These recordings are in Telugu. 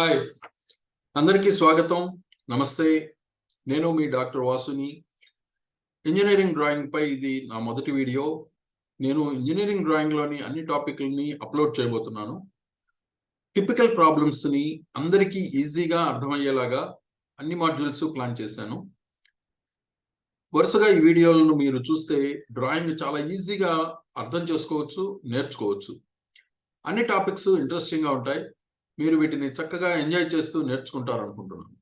హాయ్ అందరికీ స్వాగతం. నమస్తే. నేను మీ డాక్టర్ వాసుని. ఇంజనీరింగ్ డ్రాయింగ్ పై ఇది నా మొదటి వీడియో. నేను ఇంజనీరింగ్ డ్రాయింగ్ లోని అన్ని టాపిక్లని అప్లోడ్ చేయబోతున్నాను. టిపికల్ ప్రాబ్లమ్స్ ని అందరికీ ఈజీగా అర్థమయ్యేలాగా అన్ని మాడ్యూల్స్ ప్లాన్ చేశాను. వరుసగా ఈ వీడియోలను మీరు చూస్తే డ్రాయింగ్ చాలా ఈజీగా అర్థం చేసుకోవచ్చు, నేర్చుకోవచ్చు. అన్ని టాపిక్స్ ఇంట్రెస్టింగ్ గా ఉంటాయి. మీరు వీటిని చక్కగా ఎంజాయ్ చేస్తూ నేర్చుకుంటారు అనుకుంటున్నాను.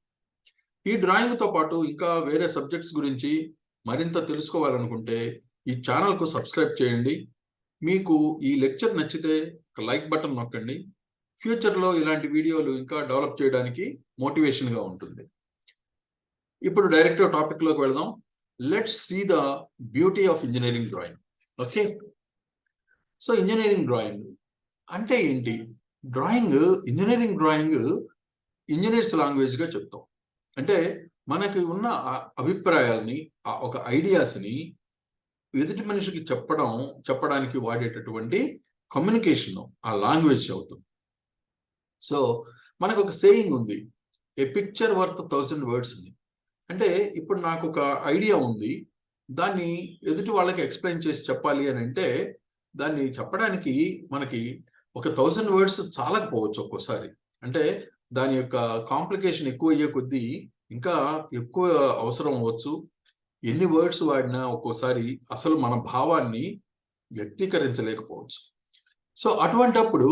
ఈ డ్రాయింగ్ తో పాటు ఇంకా వేరే సబ్జెక్ట్స్ గురించి మరింత తెలుసుకోవాలనుకుంటే ఈ ఛానల్కు సబ్స్క్రైబ్ చేయండి. మీకు ఈ లెక్చర్ నచ్చితే ఒక లైక్ బటన్ నొక్కండి. ఫ్యూచర్లో ఇలాంటి వీడియోలు ఇంకా డెవలప్ చేయడానికి మోటివేషన్గా ఉంటుంది. ఇప్పుడు డైరెక్ట్ టాపిక్లోకి వెళదాం. Let's see the beauty of engineering drawing. Okay, so engineering drawing అంటే ఏంటి? ఇంజనీరింగ్ డ్రాయింగ్ ఇంజనీర్స్ లాంగ్వేజ్ గా చెప్తాం. అంటే మనకి ఉన్న అభిప్రాయాల్ని, ఒక ఐడియాస్ని ఎదుటి మనిషికి చెప్పడానికి వాడేటటువంటి కమ్యూనికేషన్ ఆ లాంగ్వేజ్ అవుతుంది. సో మనకు ఒక సేయింగ్ ఉంది, ఏ పిక్చర్ వర్త్ 1000 words ఉంది. అంటే ఇప్పుడు నాకు ఒక ఐడియా ఉంది, దాన్ని ఎదుటి వాళ్ళకి ఎక్స్ప్లెయిన్ చేసి చెప్పాలి అని అంటే దాన్ని చెప్పడానికి మనకి ఒక 1000 words చాలకపోవచ్చు ఒక్కోసారి. అంటే దాని యొక్క కాంప్లికేషన్ ఎక్కువ అయ్యే కొద్దీ ఇంకా ఎక్కువ అవసరం అవ్వచ్చు. ఎన్ని వర్డ్స్ వాడినా ఒక్కోసారి అసలు మన భావాన్ని వ్యక్తీకరించలేకపోవచ్చు. సో అటువంటప్పుడు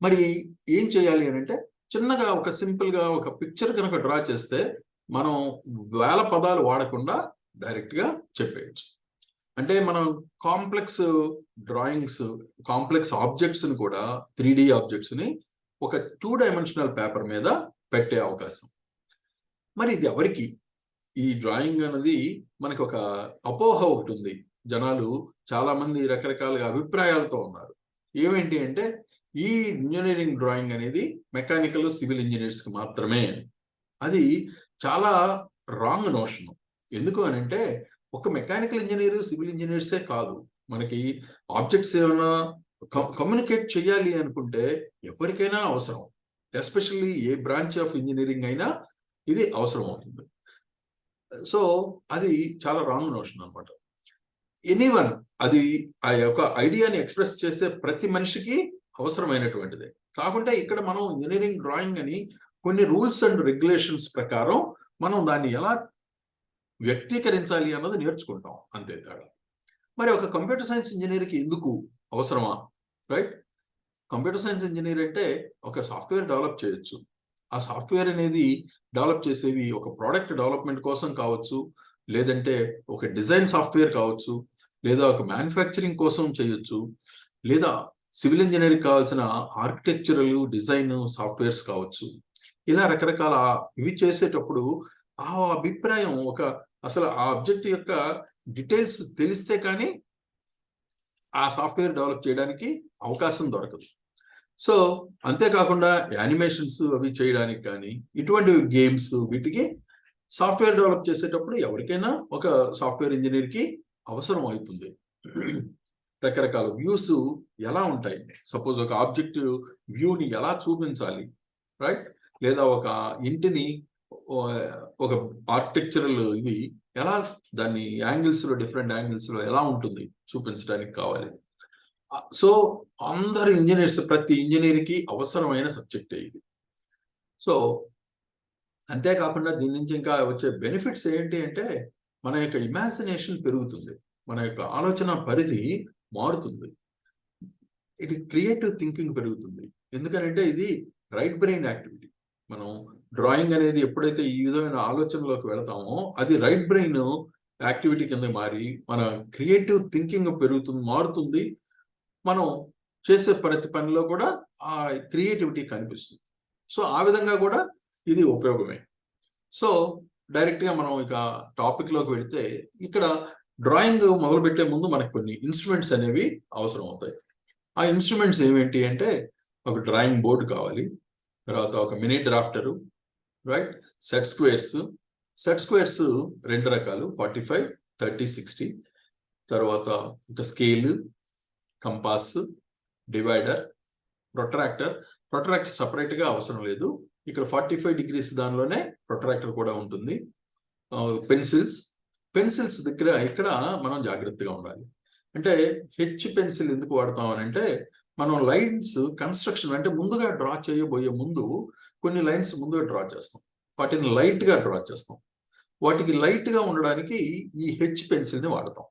మరి ఏం చేయాలి అని అంటే, చిన్నగా ఒక సింపుల్గా ఒక పిక్చర్ కనుక డ్రా చేస్తే మనం వేల పదాలు వాడకుండా డైరెక్ట్గా చెప్పేయచ్చు. అంటే మనం కాంప్లెక్స్ డ్రాయింగ్స్, కాంప్లెక్స్ ఆబ్జెక్ట్స్ ని కూడా 3D ఆబ్జెక్ట్స్ ని ఒక 2-dimensional పేపర్ మీద పెట్టే అవకాశం. మరి ఇది ఎవరికి? ఈ డ్రాయింగ్ అనేది మనకి ఒక అపోహ ఒకటి ఉంది. జనాలు చాలా మంది రకరకాలుగా అభిప్రాయాలతో ఉన్నారు. ఏమేంటి అంటే, ఈ ఇంజనీరింగ్ డ్రాయింగ్ అనేది మెకానికల్, సివిల్ ఇంజనీర్స్ కి మాత్రమే. అది చాలా రాంగ్ నోషన్. ఎందుకు అని అంటే, ఒక మెకానికల్ ఇంజనీర్, సివిల్ ఇంజనీర్సే కాదు, మనకి ఆబ్జెక్ట్స్ ఏమైనా కమ్యూనికేట్ చేయాలి అనుకుంటే ఎవరికైనా అవసరం. Especially A branch of engineering అయినా ఇది అవసరం అవుతుంది. సో అది చాలా రాంగ్ నోషన్ అనమాట. ఎనీవన్, అది ఆ యొక్క ఐడియాని ఎక్స్ప్రెస్ చేసే ప్రతి మనిషికి అవసరమైనటువంటిదే. కాకుంటే ఇక్కడ మనం ఇంజనీరింగ్ డ్రాయింగ్ అని కొన్ని రూల్స్ అండ్ రెగ్యులేషన్స్ ప్రకారం మనం దాన్ని ఎలా వ్యక్తీకరించాలి అన్నది నేర్చుకుంటాం, అంతే తేడా. మరి ఒక కంప్యూటర్ సైన్స్ ఇంజనీర్కి ఎందుకు అవసరమా? రైట్, కంప్యూటర్ సైన్స్ ఇంజనీర్ అంటే ఒక సాఫ్ట్వేర్ డెవలప్ చేయొచ్చు. ఆ సాఫ్ట్వేర్ అనేది డెవలప్ చేసేవి ఒక ప్రోడక్ట్ డెవలప్మెంట్ కోసం కావచ్చు, లేదంటే ఒక డిజైన్ సాఫ్ట్వేర్ కావచ్చు, లేదా ఒక మ్యానుఫ్యాక్చరింగ్ కోసం చేయొచ్చు, లేదా సివిల్ ఇంజనీరింగ్ కావాల్సిన ఆర్కిటెక్చరల్ డిజైన్ సాఫ్ట్వేర్స్ కావచ్చు. ఇలా రకరకాల ఇవి చేసేటప్పుడు ఆ అభిప్రాయం, అసలు ఆ ఆబ్జెక్ట్ యొక్క డీటెయిల్స్ తెలిస్తే కానీ ఆ సాఫ్ట్వేర్ డెవలప్ చేయడానికి అవకాశం దొరకదు. సో అంతేకాకుండా యానిమేషన్స్ అవి చేయడానికి కానీ, ఇటువంటి గేమ్స్, వీటికి సాఫ్ట్వేర్ డెవలప్ చేసేటప్పుడు ఎవరికైనా ఒక సాఫ్ట్వేర్ ఇంజనీర్కి అవసరం అవుతుంది. రకరకాల వ్యూస్ ఎలా ఉంటాయి, సపోజ్ ఒక ఆబ్జెక్ట్ వ్యూని ఎలా చూపించాలి, రైట్, లేదా ఒక ఇంటిని ఒక ఆర్కిటెక్చరల్ ఇది ఎలా, దాన్ని యాంగిల్స్ లో, డిఫరెంట్ యాంగిల్స్ లో ఎలా ఉంటుంది చూపించడానికి కావాలి. సో అందరు ఇంజనీర్స్, ప్రతి ఇంజనీర్కి అవసరమైన సబ్జెక్టే ఇది. సో అంతేకాకుండా దీని నుంచి ఇంకా వచ్చే బెనిఫిట్స్ ఏంటి అంటే, మన యొక్క ఇమాజినేషన్ పెరుగుతుంది, మన యొక్క ఆలోచన పరిధి మారుతుంది, ఇది క్రియేటివ్ థింకింగ్ పెరుగుతుంది. ఎందుకంటే ఇది రైట్ బ్రెయిన్ యాక్టివిటీ. మనం డ్రాయింగ్ అనేది ఎప్పుడైతే ఈ విధమైన ఆలోచనలోకి వెళతామో అది రైట్ బ్రెయిన్ యాక్టివిటీ కింద మారి మన క్రియేటివ్ థింకింగ్ మారుతుంది. మనం చేసే ప్రతి పనిలో కూడా ఆ క్రియేటివిటీ కనిపిస్తుంది. సో ఆ విధంగా కూడా ఇది ఉపయోగమే. సో డైరెక్ట్గా మనం ఇక టాపిక్ లోకి వెళితే, ఇక్కడ డ్రాయింగ్ మొదలుపెట్టే ముందు మనకు కొన్ని ఇన్స్ట్రుమెంట్స్ అనేవి అవసరం అవుతాయి. ఆ ఇన్స్ట్రుమెంట్స్ ఏమేంటి అంటే, ఒక డ్రాయింగ్ బోర్డు కావాలి, తర్వాత ఒక mini drafter, right, set squares. Set squares 2 రకాలు, 45, 30, 60. తర్వాత ఒక scale, compass, divider, protractor. Protractor separate గా అవసరం లేదు, ఇక్కడ 45 degrees దానిలోనే ప్రొట్రాక్టర్ కూడా ఉంటుంది. పెన్సిల్స్ దగ్గర ఇక్కడ మనం జాగ్రత్తగా ఉండాలి. అంటే హెచ్ పెన్సిల్ ఎందుకు వాడతాం అని అంటే, మనం లైన్స్ కన్స్ట్రక్షన్ అంటే ముందుగా డ్రా చేయబోయే ముందు కొన్ని లైన్స్ ముందుగా డ్రా చేస్తాం, వాటిని లైట్ గా డ్రా చేస్తాం. వాటికి లైట్ గా ఉండడానికి ఈ హెచ్ పెన్సిల్ ని వాడతాం.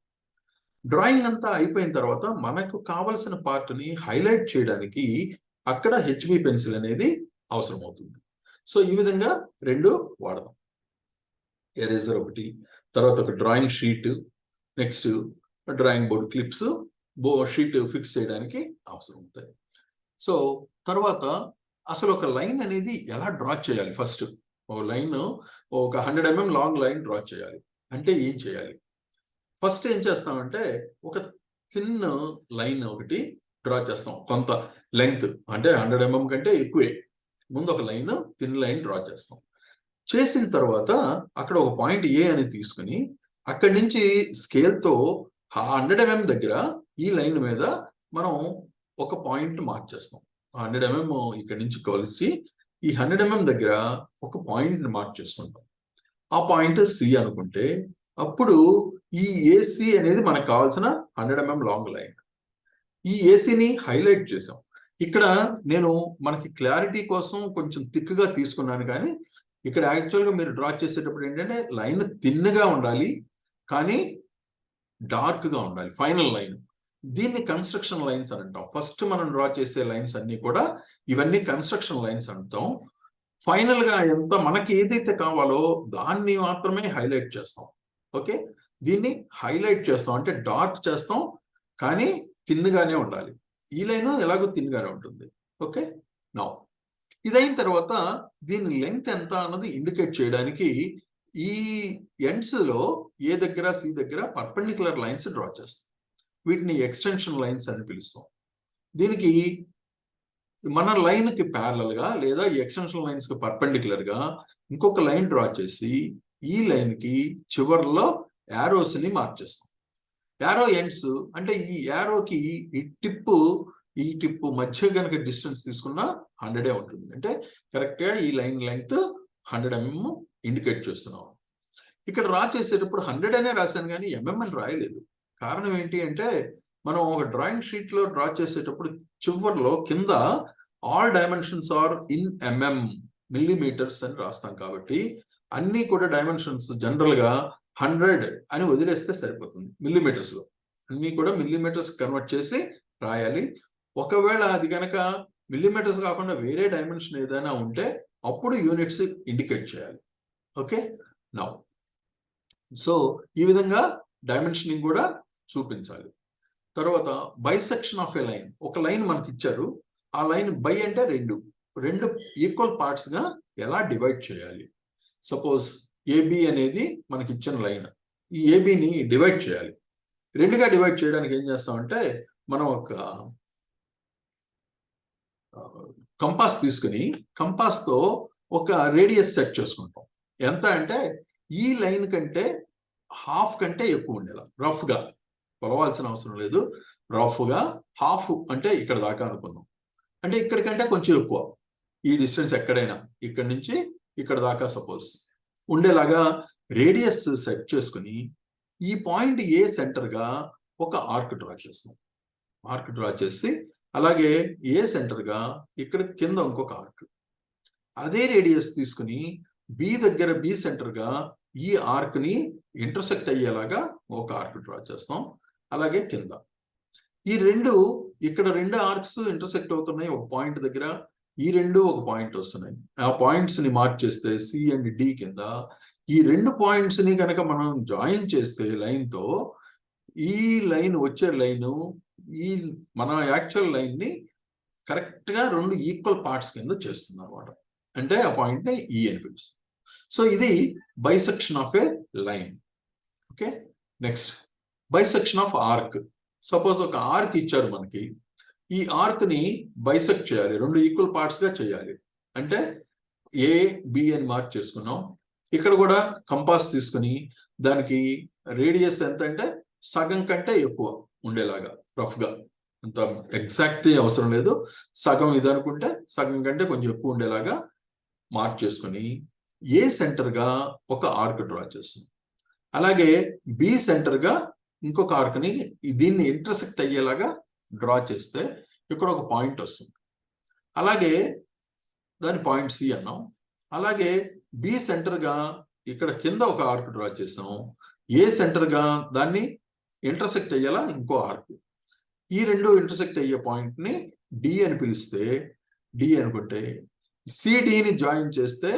డ్రాయింగ్ అంతా అయిపోయిన తర్వాత మనకు కావలసిన పార్ట్ ని హైలైట్ చేయడానికి అక్కడ హెచ్బి పెన్సిల్ అనేది అవసరం అవుతుంది. సో ఈ విధంగా రెండు వాడదాం. ఎరేజర్ ఒకటి, తర్వాత ఒక drawing sheet, next drawing board clips, sheet fix చేయడానికి అవసరం అవుతాయి. సో తర్వాత అసలు ఒక లైన్ అనేది ఎలా డ్రా చేయాలి? ఫస్ట్ ఒక లైన్, ఒక 100 mm లాంగ్ లైన్ డ్రా చేయాలి అంటే ఏం చేయాలి? ఫస్ట్ ఏం చేస్తామంటే ఒక థిన్ లైన్ ఒకటి డ్రా చేస్తాం, కొంత లెంగ్త్ అంటే 100 mm కంటే ఎక్కువే. ముందు ఒక లైన్, థిన్ లైన్ డ్రా చేస్తాం. చేసిన తర్వాత అక్కడ ఒక పాయింట్ ఏ అని తీసుకుని అక్కడి నుంచి స్కేల్తో 100 mm దగ్గర ఈ లైన్ మీద మనం ఒక పాయింట్ మార్క్ చేస్తాం. 100 mm ఇక్కడ నుంచి కలిసి ఈ 100 mm దగ్గర ఒక పాయింట్ మార్క్ చేసుకుంటాం. ఆ పాయింట్ సి అనుకుంటే అప్పుడు ఈ ఏసీ అనేది మనకు కావాల్సిన 100 mm లాంగ్ లైన్. ఈ ఏసీని హైలైట్ చేసాం. ఇక్కడ నేను మనకి క్లారిటీ కోసం కొంచెం థిక్గా తీసుకున్నాను, కానీ ఇక్కడ యాక్చువల్గా మీరు డ్రా చేసేటప్పుడు ఏంటంటే లైన్ థిన్గా ఉండాలి కానీ డార్క్గా ఉండాలి ఫైనల్ లైన్. దీన్ని కన్స్ట్రక్షన్ లైన్స్ అని అంటాం. ఫస్ట్ మనం డ్రా చేసే లైన్స్ అన్ని కూడా ఇవన్నీ కన్స్ట్రక్షన్ లైన్స్ అంటాం. ఫైనల్ గా ఎంత మనకి ఏదైతే కావాలో దాన్ని మాత్రమే హైలైట్ చేస్తాం. ఓకే, దీన్ని హైలైట్ చేస్తాం అంటే డార్క్ చేస్తాం కానీ థిన్గానే ఉండాలి. ఈ లైన్ ఎలాగో థిన్గానే ఉంటుంది. ఓకే, నౌ ఇదైన తర్వాత దీని లెంగ్త్ ఎంత అన్నది ఇండికేట్ చేయడానికి ఈ ఎండ్స్ లో ఏ దగ్గర సి దగ్గర పర్పెండిక్యులర్ లైన్స్ డ్రా చేస్తాం. వీటిని ఎక్స్టెన్షన్ లైన్స్ అని పిలుస్తాం. దీనికి మన లైన్ కి ప్యారలల్ గా లేదా ఎక్స్టెన్షన్ లైన్స్ కి పర్పెండిక్యులర్ గా ఇంకొక లైన్ డ్రా చేసి ఈ లైన్ కి చివర్లో యారోస్ ని మార్క్ చేస్తాం. యారో ఎండ్స్ అంటే ఈ యారోకి ఈ టిప్పు మధ్య కనుక డిస్టెన్స్ తీసుకున్నా 100 ఉంటుంది. అంటే కరెక్ట్ గా ఈ లైన్ లెంగ్త్ 100 mm ఇండికేట్ చేస్తున్నాం. ఇక్కడ డ్రా చేసేటప్పుడు 100 అనే రాశాను కానీ అని రాయలేదు. కారణం ఏంటి అంటే మనం ఒక డ్రాయింగ్ షీట్ లో డ్రా చేసేటప్పుడు చివర్లో కింద all dimensions are in millimetres అని రాస్తాం. కాబట్టి అన్ని కూడా డైమెన్షన్స్ జనరల్ గా 100 అని వదిలేస్తే సరిపోతుంది. మిల్లీమీటర్స్ లో అన్ని కూడా మిల్లీమీటర్స్ కన్వర్ట్ చేసి రాయాలి. ఒకవేళ అది కనుక మిల్లీమీటర్స్ కాకుండా వేరే డైమెన్షన్ ఏదైనా ఉంటే అప్పుడు యూనిట్స్ ఇండికేట్ చేయాలి. ఓకే, నౌ సో ఈ విధంగా డైమెన్షనింగ్ కూడా చూపించాలి. తర్వాత బైసెక్షన్ ఆఫ్ ఎ లైన్. ఒక లైన్ మనకి ఇచ్చారు, ఆ లైన్ బై అంటే రెండు ఈక్వల్ పార్ట్స్ గా ఎలా డివైడ్ చేయాలి. సపోజ్ ఏబి అనేది మనకి ఇచ్చిన లైన్, ఈ ఏబిని డివైడ్ చేయాలి. రెండుగా డివైడ్ చేయడానికి ఏం చేస్తామంటే మనం ఒక కంపాస్ తీసుకుని కంపాస్ తో ఒక రేడియస్ సెట్ చేసుకుంటాం. ఎంత అంటే ఈ లైన్ కంటే హాఫ్ కంటే ఎక్కువ ఉండేలా రఫ్ గా, కొలవాల్సిన అవసరం లేదు, రఫ్ గా హాఫ్ అంటే ఇక్కడ దాకా అనుకున్నాం. అంటే ఇక్కడికంటే కొంచెం ఎక్కువ ఈ డిస్టెన్స్ ఎక్కడైనా ఇక్కడ నుంచి ఇక్కడ దాకా సపోజ్ ఉండేలాగా రేడియస్ సెట్ చేసుకుని ఈ పాయింట్ ఏ సెంటర్ గా ఒక ఆర్క్ డ్రా చేస్తాం. ఆర్క్ డ్రా చేసి అలాగే ఏ సెంటర్ గా ఇక్కడ కింద ఇంకొక ఆర్క్, అదే రేడియస్ తీసుకుని బి దగ్గర బి సెంటర్ గా ఈ ఆర్క్ ని ఇంటర్సెక్ట్ అయ్యేలాగా ఒక ఆర్క్ డ్రా చేస్తాం. అలాగే కింద ఈ ఇక్కడ రెండు ఆర్క్స్ ఇంటర్సెక్ట్ అవుతున్నాయి ఒక పాయింట్ దగ్గర, ఈ ఒక పాయింట్ వస్తున్నాయి. ఆ పాయింట్స్ ని మార్క్ చేస్తే సి అండ్ డి కింద ఈ రెండు పాయింట్స్ ని కనుక మనం జాయిన్ చేస్తే లైన్ తో ఈ లైన్ వచ్చే లైన్ ఈ మన యాక్చువల్ లైన్ ని కరెక్ట్ గా రెండు ఈక్వల్ పార్ట్స్ కింద చేస్తుంది అనమాట. అంటే ఆ పాయింట్ ని ఈ అని పిలుస్తుంది. సో ఇది bisection of A line. Okay, next bisection of arc. Suppose ఒక ఆర్క్ ఇచ్చారు మనకి, ఈ ఆర్క్ ని బైసెక్ట్ చేయాలి, రెండు ఈక్వల్ పార్ట్స్ గా చేయాలి. అంటే ఏ బి అని మార్క్ చేసుకున్నాం. ఇక్కడ కూడా కంపాస్ తీసుకుని దానికి రేడియస్ ఎంత అంటే సగం కంటే ఎక్కువ ఉండేలాగా రఫ్ గా, అంత ఎగ్జాక్ట్ అవసరం లేదు, సగం ఇది అనుకుంటే సగం కంటే కొంచెం ఎక్కువ ఉండేలాగా మార్క్ చేసుకొని ఏ సెంటర్గా ఒక ఆర్క్ డ్రా చేస్తుంది. అలాగే బి సెంటర్గా ఇంకొక ఆర్క్ని దీన్ని ఇంటర్సెక్ట్ అయ్యేలాగా డ్రా చేస్తే ఇక్కడ ఒక పాయింట్ వస్తుంది. అలాగే దాని పాయింట్ సి అన్నాం. అలాగే బి సెంటర్గా ఇక్కడ కింద ఒక ఆర్క్ డ్రా చేసాం. ఏ సెంటర్గా దాన్ని ఇంటర్సెక్ట్ అయ్యేలా ఇంకో ఆర్క్. ఈ రెండు ఇంటర్సెక్ట్ అయ్యే పాయింట్ని డి అని పిలిస్తే, డి అనుకుంటే సిడిని జాయిన్ చేస్తే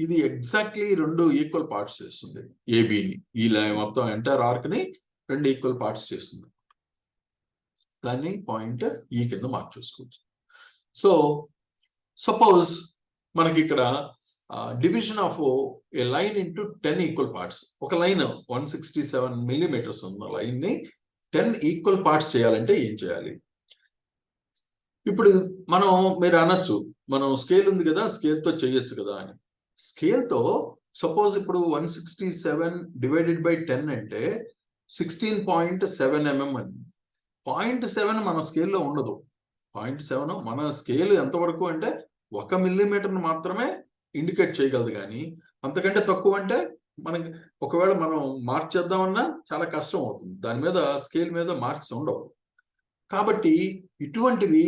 ఇది ఎగ్జాక్ట్లీ రెండు ఈక్వల్ పార్ట్స్ చేస్తుంది. ఏబిని ఈ మొత్తం ఎంటైర్ ఆర్క్ని రెండు ఈక్వల్ పార్ట్స్ చేస్తుంది. దాన్ని పాయింట్ ఈ కింద మార్క్ చేసుకోవచ్చు. సో సపోజ్ మనకి ఇక్కడ division of A line into 10 equal parts. ఒక లైన్ 167 millimeters ఉన్న లైన్ని 10 ఈక్వల్ పార్ట్స్ చేయాలంటే ఏం చేయాలి? ఇప్పుడు మీరు అనొచ్చు, మనం స్కేల్ ఉంది కదా, స్కేల్తో చేయొచ్చు కదా అని. స్కేల్తో సపోజ్ ఇప్పుడు 167 డివైడెడ్ బై 10 అంటే 16.7 mm అని. 0.7 మన స్కేల్లో ఉండదు. 0.7 మన స్కేల్ ఎంతవరకు అంటే 1 millimeter మాత్రమే ఇండికేట్ చేయగలదు, కానీ అంతకంటే తక్కువ అంటే మనకి ఒకవేళ మనం మార్క్ చేద్దామన్నా చాలా కష్టం అవుతుంది. దాని మీద స్కేల్ మీద మార్క్స్ ఉండవు. కాబట్టి ఇటువంటివి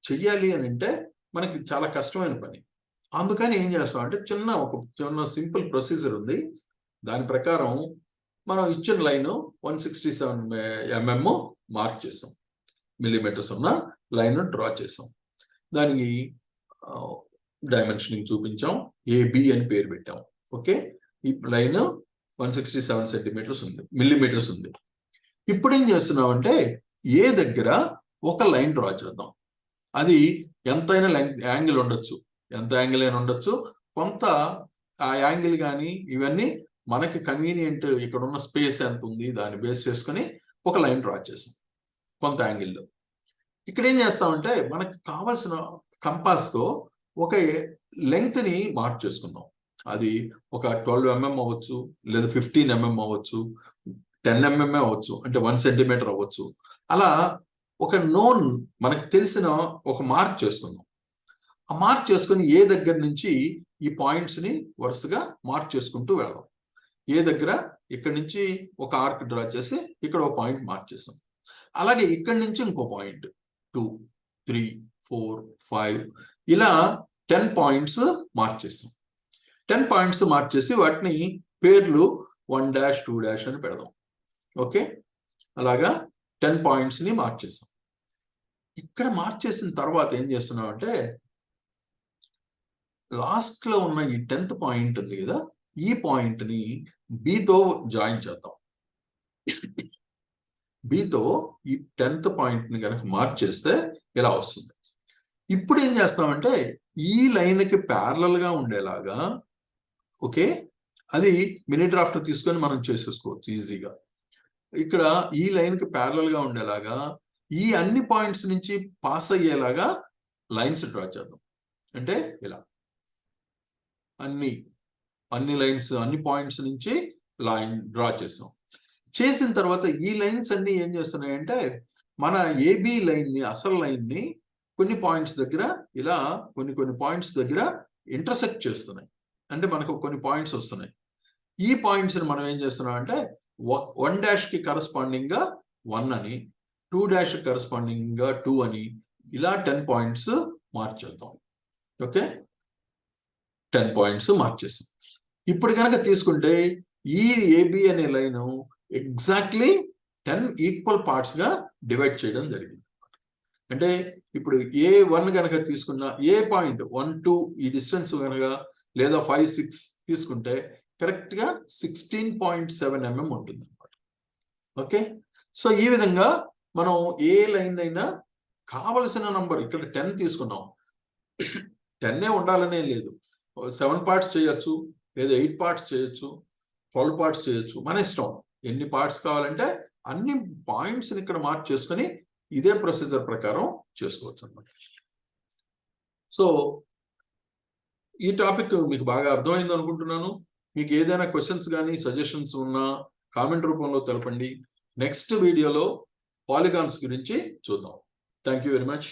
చెయ్యాలి అని అంటే మనకి చాలా కష్టమైన పని. అందుకని ఏం చేస్తాం అంటే ఒక చిన్న సింపుల్ ప్రొసీజర్ ఉంది. దాని ప్రకారం మనం ఇచ్చిన లైన్ 167 mm మార్క్ చేసాం, మిల్లీమీటర్స్ ఉన్న లైన్ డ్రా చేసాం. దానికి డైమెన్షనింగ్ చూపించాం, ఏబి అని పేరు పెట్టాం. ఓకే, ఈ లైన్ 167 centimeters ఉంది, మిల్లీమీటర్స్ ఉంది. ఇప్పుడు ఏం చేస్తున్నాం అంటే ఏ దగ్గర ఒక లైన్ డ్రా చేద్దాం. అది ఎంతైనా యాంగిల్ ఉండొచ్చు, ఎంత యాంగిల్ అయినా ఉండొచ్చు. కొంత ఆ యాంగిల్ కానీ ఇవన్నీ మనకి కన్వీనియంట్, ఇక్కడ ఉన్న స్పేస్ ఎంత ఉంది దాన్ని బేస్ చేసుకొని ఒక లైన్ డ్రా చేసాం కొంత యాంగిల్లో. ఇక్కడ ఏం చేస్తామంటే మనకు కావాల్సిన కంపాస్తో ఒక లెంగ్త్ని మార్క్ చేసుకున్నాం. అది ఒక 12 mm అవ్వచ్చు, లేదా 15 mm అవ్వచ్చు, 10 mm అవ్వచ్చు, అంటే 1 centimeter అవ్వచ్చు. అలా ఒక నోన్ మనకు తెలిసిన ఒక మార్క్ చేసుకుందాం. ఆ మార్క్ చేసుకుని ఏ దగ్గర నుంచి ఈ పాయింట్స్ని వరుసగా మార్క్ చేసుకుంటూ వెళ్దాం. ఏ దగ్గర ఇక్కడ నుంచి ఒక ఆర్క్ డ్రా చేసి ఇక్కడ ఒక పాయింట్ మార్క్ చేసాం. అలాగే ఇక్కడి నుంచి ఇంకో పాయింట్ 2, 3, 4, 5 ఇలా 10 పాయింట్స్ మార్క్ చేసాం. 10 పాయింట్స్ మార్క్ చేసి వాటిని పేర్లు 1 2 అని పెడదాం. ఓకే, అలాగా 10 పాయింట్స్ని మార్క్ చేసాం. ఇక్కడ మార్క్ చేసిన తర్వాత ఏం చేస్తున్నాం అంటే లాస్ట్లో ఉన్న ఈ 10th పాయింట్ ఉంది కదా, ఈ పాయింట్ని బితో జాయిన్ చేద్దాం. బితో ఈ 10th పాయింట్ని కనుక మార్క్ చేస్తే ఇలా వస్తుంది. ఇప్పుడు ఏం చేస్తామంటే ఈ లైన్కి ప్యారలల్గా ఉండేలాగా, ఓకే, అది మినీ డ్రాఫ్ట్ తీసుకొని మనం చేసేసుకోవచ్చు ఈజీగా. ఇక్కడ ఈ లైన్కి ప్యారలల్గా ఉండేలాగా ఈ అన్ని పాయింట్స్ నుంచి పాస్ అయ్యేలాగా లైన్స్ డ్రా చేద్దాం. అంటే ఇలా అన్ని లైన్స్, అన్ని పాయింట్స్ నుంచి లైన్ డ్రా చేసాం. చేసిన తర్వాత ఈ లైన్స్ అన్ని ఏం చేస్తున్నాయంటే మన ఏబి లైన్ని, అసలు లైన్ని కొన్ని పాయింట్స్ దగ్గర ఇలా కొన్ని పాయింట్స్ దగ్గర ఇంటర్సెక్ట్ చేస్తున్నాయి. అంటే మనకు కొన్ని పాయింట్స్ వస్తున్నాయి. ఈ పాయింట్స్ని మనం ఏం చేస్తున్నాం అంటే 1 కరస్పాండింగ్గా 1 అని, 2 కరస్పాండింగ్గా 2 అని, ఇలా 10 పాయింట్స్ మార్క్ చేద్దాం. ఓకే, 10 పాయింట్స్ మార్క్ చేసాం. ఇప్పుడు కనుక తీసుకుంటే ఈ ఏబి అనే లైన్ ఎగ్జాక్ట్లీ 10 ఈక్వల్ పార్ట్స్గా డివైడ్ చేయడం జరిగింది. అంటే ఇప్పుడు A1 కనుక తీసుకున్న ఏ పాయింట్ 1, 2 ఈ డిస్టెన్స్ కనుక, లేదా 5, 6 తీసుకుంటే కరెక్ట్గా 16.7 mm ఉంటుంది అన్నమాట. ఓకే, సో ఈ విధంగా మనం ఏ లైన్ అయినా కావలసిన నంబర్, ఇక్కడ 10 తీసుకున్నాం, 10 ఉండాలనే లేదు, 7 పార్ట్స్ చేయొచ్చు, లేదా 8 పార్ట్స్ చేయొచ్చు, 12 పార్ట్స్ చేయొచ్చు, మన ఇష్టం. ఎన్ని పార్ట్స్ కావాలంటే అన్ని పాయింట్స్ని ఇక్కడ మార్క్ చేసుకొని ఇదే ప్రొసీజర్ ప్రకారం చేసుకోవచ్చు అన్నమాట. సో ఈ టాపిక్ మీకు బాగా అర్థమైంది అనుకుంటున్నాను. మీకు ఏదైనా క్వశ్చన్స్ కానీ సజెషన్స్ ఉన్నా కామెంట్ రూపంలో తెలపండి. నెక్స్ట్ వీడియోలో పాలిగాన్స్ గురించి చూద్దాం. Thank you very much.